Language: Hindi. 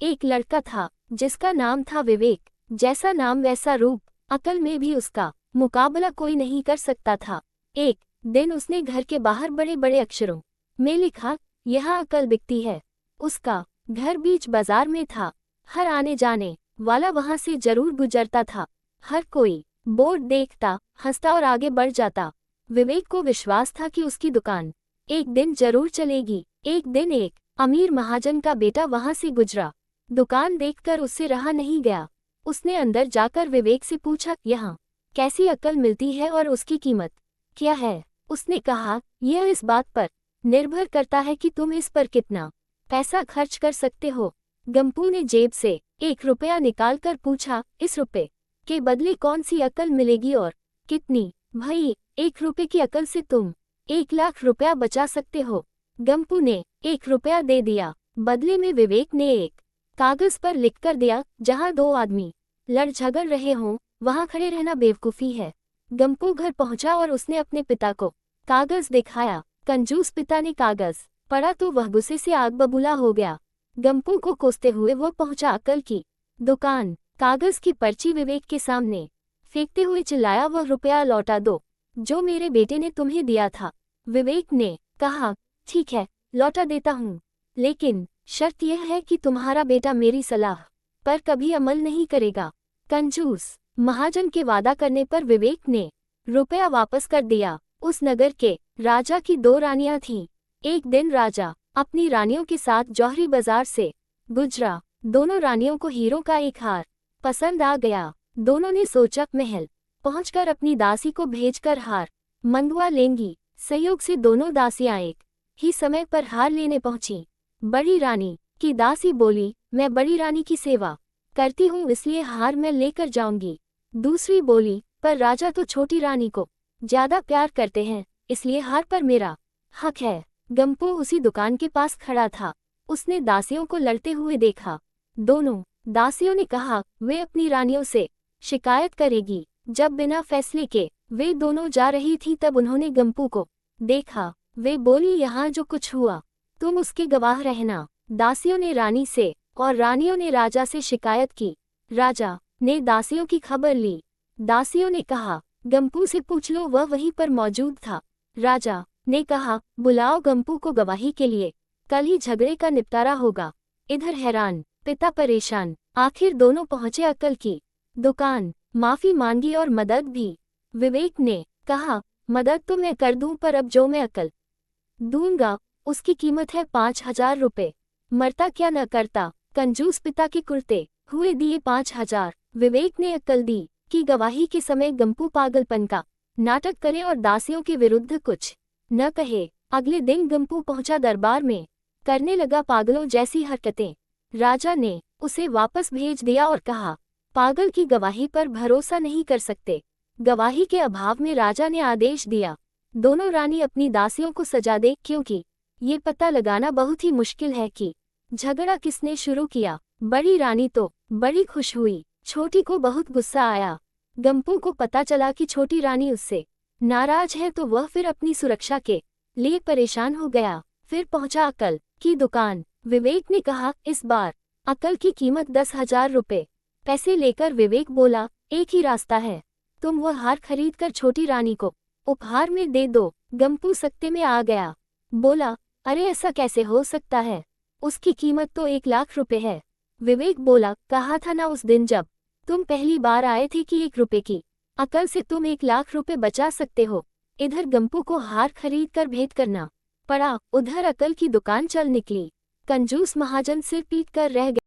एक लड़का था जिसका नाम था विवेक। जैसा नाम वैसा रूप, अकल में भी उसका मुकाबला कोई नहीं कर सकता था। एक दिन उसने घर के बाहर बड़े बड़े अक्षरों में लिखा, यहाँ अकल बिकती है। उसका घर बीच बाजार में था। हर आने जाने वाला वहां से जरूर गुजरता था। हर कोई बोर्ड देखता, हंसता और आगे बढ़ जाता। विवेक को विश्वास था कि उसकी दुकान एक दिन जरूर चलेगी। एक दिन एक अमीर महाजन का बेटा वहां से गुजरा। दुकान देखकर उससे रहा नहीं गया। उसने अंदर जाकर विवेक से पूछा, यहाँ कैसी अकल मिलती है और उसकी कीमत क्या है? उसने कहा, यह इस बात पर निर्भर करता है कि तुम इस पर कितना पैसा खर्च कर सकते हो। गंपू ने जेब से 1 रुपया निकालकर पूछा, इस रुपए के बदले कौन सी अकल मिलेगी और कितनी? भाई, 1 रुपए की अकल से तुम 1 लाख रुपया बचा सकते हो। गंपू ने 1 रुपया दे दिया। बदले में विवेक ने एक कागज पर लिखकर दिया, जहां 2 आदमी लड़ झगड़ रहे हों वहां खड़े रहना बेवकूफी है। गंपू घर पहुंचा और उसने अपने पिता को कागज दिखाया। कंजूस पिता ने कागज पढ़ा तो वह गुस्से से आग बबूला हो गया। गंपू को कोसते हुए वह पहुंचा अकल की दुकान। कागज की पर्ची विवेक के सामने फेंकते हुए चिल्लाया, वह रुपया लौटा दो जो मेरे बेटे ने तुम्हें दिया था। विवेक ने कहा, ठीक है, लौटा देता हूँ, लेकिन शर्त यह है कि तुम्हारा बेटा मेरी सलाह पर कभी अमल नहीं करेगा। कंजूस महाजन के वादा करने पर विवेक ने रुपया वापस कर दिया। उस नगर के राजा की 2 रानियां थीं। एक दिन राजा अपनी रानियों के साथ जौहरी बाजार से गुजरा। दोनों रानियों को हीरों का एक हार पसंद आ गया। दोनों ने सोचा, महल पहुंचकर अपनी दासी को भेजकर हार मंगवा लेंगी। संयोग से दोनों दासियां एक ही समय पर हार लेने पहुंची। बड़ी रानी की दासी बोली, मैं बड़ी रानी की सेवा करती हूँ इसलिए हार मैं लेकर जाऊंगी। दूसरी बोली, पर राजा तो छोटी रानी को ज्यादा प्यार करते हैं, इसलिए हार पर मेरा हक है। गंपू उसी दुकान के पास खड़ा था। उसने दासियों को लड़ते हुए देखा। दोनों दासियों ने कहा वे अपनी रानियों से शिकायत करेगी। जब बिना फैसले के वे दोनों जा रही थी तब उन्होंने गंपू को देखा। वे बोली, यहाँ जो कुछ हुआ तुम उसके गवाह रहना। दासियों ने रानी से और रानियों ने राजा से शिकायत की। राजा ने दासियों की खबर ली। दासियों ने कहा, गंपू से पूछ लो, वह वहीं पर मौजूद था। राजा ने कहा, बुलाओ गंपू को गवाही के लिए, कल ही झगड़े का निपटारा होगा। इधर हैरान पिता परेशान। आखिर दोनों पहुंचे अकल की दुकान। माफी मांगी और मदद भी। विवेक ने कहा, मदद तो मैं कर दूं, पर अब जो मैं अकल दूंगा उसकी कीमत है 5,000 रुपए। मरता क्या न करता। कंजूस पिता के कुर्ते हुए दिए 5,000। विवेक ने अकल दी कि गवाही के समय गंपू पागलपन का नाटक करे और दासियों के विरुद्ध कुछ न कहे। अगले दिन गंपू पहुंचा दरबार में, करने लगा पागलों जैसी हरकतें। राजा ने उसे वापस भेज दिया और कहा, पागल की गवाही पर भरोसा नहीं कर सकते। गवाही के अभाव में राजा ने आदेश दिया, दोनों रानी अपनी दासियों को सजा दे, क्योंकि ये पता लगाना बहुत ही मुश्किल है कि झगड़ा किसने शुरू किया। बड़ी रानी तो बड़ी खुश हुई, छोटी को बहुत गुस्सा आया। गंपू को पता चला कि छोटी रानी उससे नाराज है तो वह फिर अपनी सुरक्षा के लिए परेशान हो गया। फिर पहुंचा अकल की दुकान। विवेक ने कहा, इस बार अकल की कीमत 10,000 रुपए। पैसे लेकर विवेक बोला, एक ही रास्ता है, तुम वह हार खरीद कर छोटी रानी को उपहार में दे दो। गंपू सकते में आ गया। बोला, अरे ऐसा कैसे हो सकता है, उसकी कीमत तो 1 लाख रुपए है। विवेक बोला, कहा था ना उस दिन जब तुम पहली बार आए थे कि 1 रुपए की अकल से तुम 1 लाख रुपए बचा सकते हो। इधर गंपू को हार खरीद कर भेंट करना पड़ा, उधर अकल की दुकान चल निकली। कंजूस महाजन सिर पीट कर रह गया।